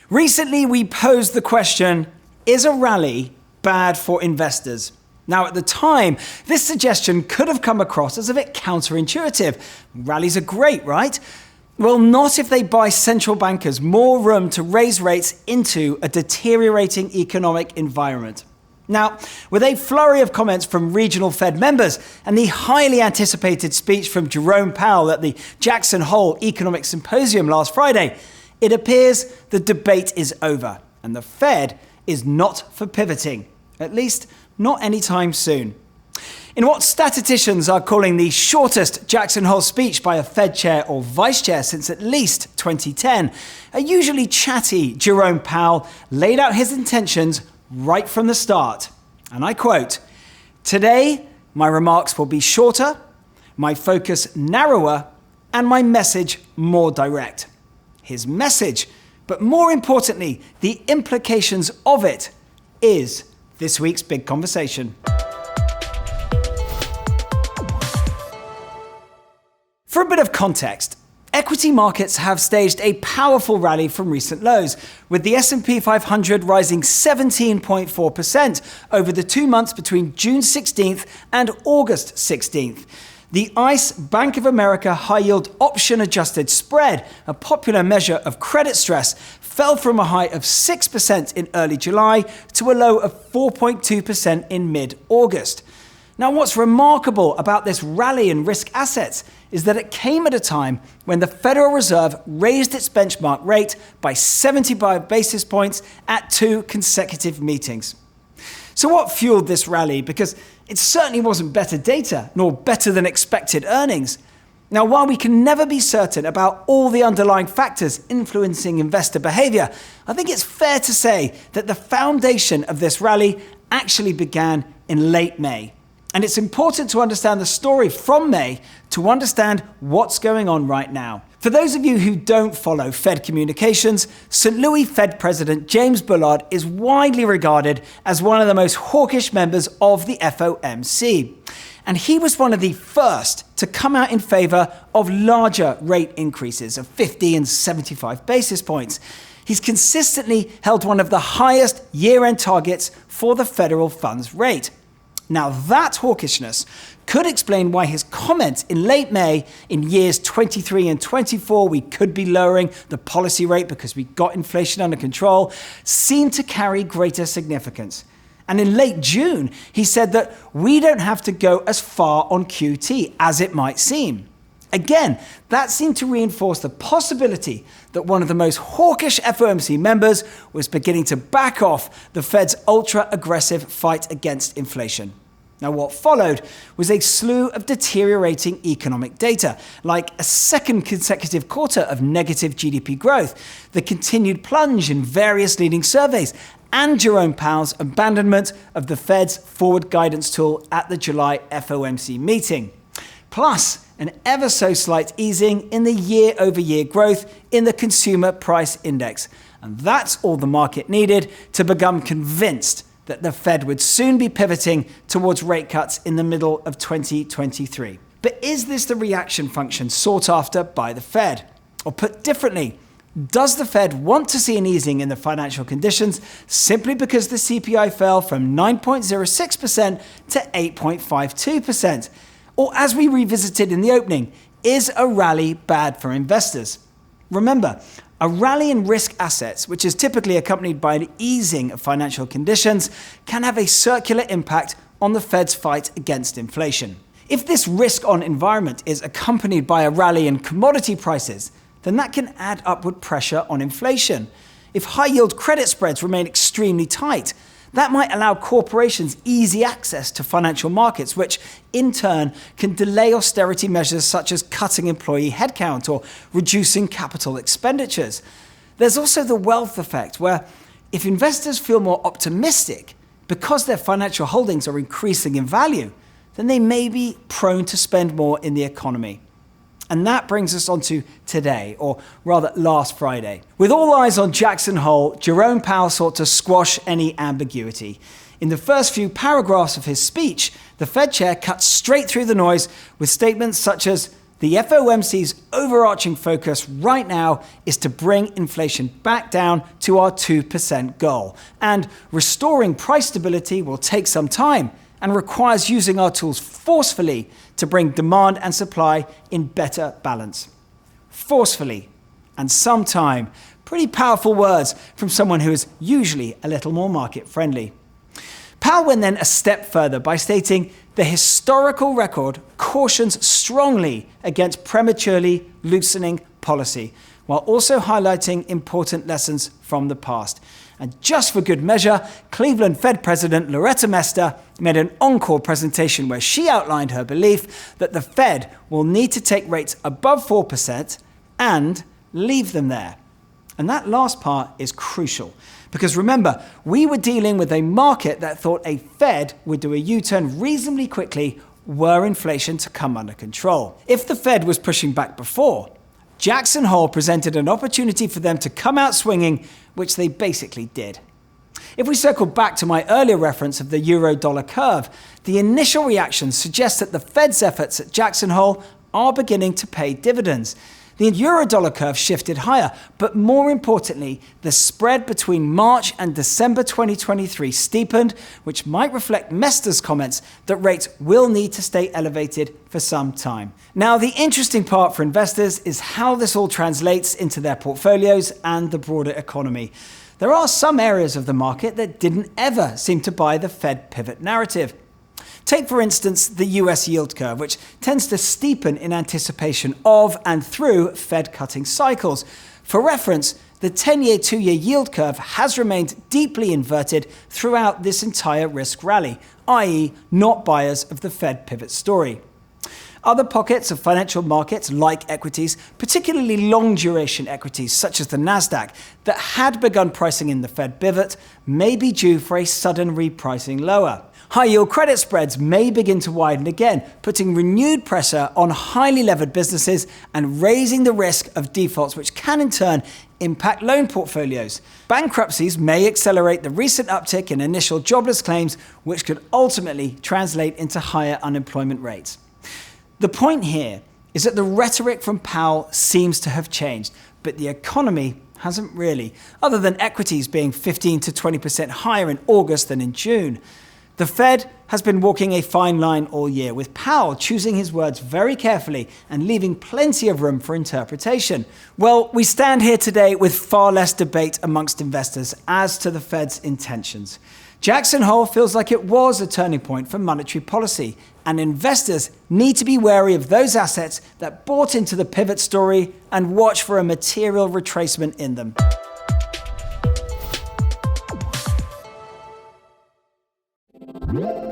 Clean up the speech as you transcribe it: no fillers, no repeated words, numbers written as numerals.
Recently, we posed the question, is a rally bad for investors? Now, at the time, this suggestion could have come across as a bit counterintuitive. Rallies are great, right? Well, not if they buy central bankers more room to raise rates into a deteriorating economic environment. Now, with a flurry of comments from regional Fed members and the highly anticipated speech from Jerome Powell at the Jackson Hole Economic Symposium last Friday, it appears the debate is over and the Fed is not for pivoting, at least not anytime soon. In what statisticians are calling the shortest Jackson Hole speech by a Fed chair or vice chair since at least 2010, a usually chatty Jerome Powell laid out his intentions right from the start. And I quote, "Today, my remarks will be shorter, my focus narrower, and my message more direct." His message, but more importantly, the implications of it, is this week's big conversation. For a bit of context, equity markets have staged a powerful rally from recent lows, with the S&P 500 rising 17.4% over the 2 months between June 16th and August 16th. The ICE Bank of America high-yield option-adjusted spread, a popular measure of credit stress, fell from a high of 6% in early July to a low of 4.2% in mid-August. Now, what's remarkable about this rally in risk assets is that it came at a time when the Federal Reserve raised its benchmark rate by 75 basis points at 2 consecutive meetings. So what fueled this rally? Because it certainly wasn't better data, nor better than expected earnings. Now, while we can never be certain about all the underlying factors influencing investor behavior, I think it's fair to say that the foundation of this rally actually began in late May. And it's important to understand the story from May to understand what's going on right now. For those of you who don't follow Fed communications, St. Louis Fed President James Bullard is widely regarded as one of the most hawkish members of the FOMC. And he was one of the first to come out in favor of larger rate increases of 50 and 75 basis points. He's consistently held one of the highest year-end targets for the federal funds rate. Now, that hawkishness could explain why his comment in late May in years 23 and 24, we could be lowering the policy rate because we got inflation under control, seemed to carry greater significance. And in late June, he said that we don't have to go as far on QT as it might seem. Again, that seemed to reinforce the possibility that one of the most hawkish FOMC members was beginning to back off the Fed's ultra-aggressive fight against inflation. Now, what followed was a slew of deteriorating economic data, like a second consecutive quarter of negative GDP growth, the continued plunge in various leading surveys, and Jerome Powell's abandonment of the Fed's forward guidance tool at the July FOMC meeting. Plus, an ever so slight easing in the year-over-year growth in the consumer price index. And that's all the market needed to become convinced that the Fed would soon be pivoting towards rate cuts in the middle of 2023. But is this the reaction function sought after by the Fed? Or put differently, does the Fed want to see an easing in the financial conditions simply because the CPI fell from 9.06% to 8.52%? Or, as we revisited in the opening, is a rally bad for investors? Remember, a rally in risk assets, which is typically accompanied by an easing of financial conditions, can have a circular impact on the Fed's fight against inflation. If this risk-on environment is accompanied by a rally in commodity prices, then that can add upward pressure on inflation. If high-yield credit spreads remain extremely tight, that might allow corporations easy access to financial markets, which in turn can delay austerity measures such as cutting employee headcount or reducing capital expenditures. There's also the wealth effect, where if investors feel more optimistic because their financial holdings are increasing in value, then they may be prone to spend more in the economy. And that brings us on to today, or rather last Friday. With all eyes on Jackson Hole, Jerome Powell sought to squash any ambiguity. In the first few paragraphs of his speech, the Fed chair cut straight through the noise with statements such as, The FOMC's overarching focus right now is to bring inflation back down to our 2% goal. And restoring price stability will take some time and requires using our tools forcefully to bring demand and supply in better balance. Forcefully and some time. Pretty powerful words from someone who is usually a little more market friendly. Powell went then a step further by stating the historical record cautions strongly against prematurely loosening policy, while also highlighting important lessons from the past. And just for good measure, Cleveland Fed President Loretta Mester made an encore presentation where she outlined her belief that the Fed will need to take rates above 4% and leave them there. And that last part is crucial. Because remember, we were dealing with a market that thought a Fed would do a U-turn reasonably quickly were inflation to come under control. If the Fed was pushing back before, Jackson Hole presented an opportunity for them to come out swinging, which they basically did. If we circle back to my earlier reference of the euro-dollar curve, the initial reactions suggest that the Fed's efforts at Jackson Hole are beginning to pay dividends. The euro-dollar curve shifted higher, but more importantly, the spread between March and December 2023 steepened, which might reflect Mester's comments that rates will need to stay elevated for some time. Now, the interesting part for investors is how this all translates into their portfolios and the broader economy. There are some areas of the market that didn't ever seem to buy the Fed pivot narrative. Take, for instance, the US yield curve, which tends to steepen in anticipation of and through Fed cutting cycles. For reference, the 10-year, 2-year yield curve has remained deeply inverted throughout this entire risk rally, i.e. not buyers of the Fed pivot story. Other pockets of financial markets, like equities, particularly long-duration equities such as the Nasdaq, that had begun pricing in the Fed pivot, may be due for a sudden repricing lower. High-yield credit spreads may begin to widen again, putting renewed pressure on highly levered businesses and raising the risk of defaults, which can in turn impact loan portfolios. Bankruptcies may accelerate the recent uptick in initial jobless claims, which could ultimately translate into higher unemployment rates. The point here is that the rhetoric from Powell seems to have changed, but the economy hasn't really, other than equities being 15 to 20% higher in August than in June. The Fed has been walking a fine line all year, with Powell choosing his words very carefully and leaving plenty of room for interpretation. Well, we stand here today with far less debate amongst investors as to the Fed's intentions. Jackson Hole feels like it was a turning point for monetary policy, and investors need to be wary of those assets that bought into the pivot story and watch for a material retracement in them. Yeah.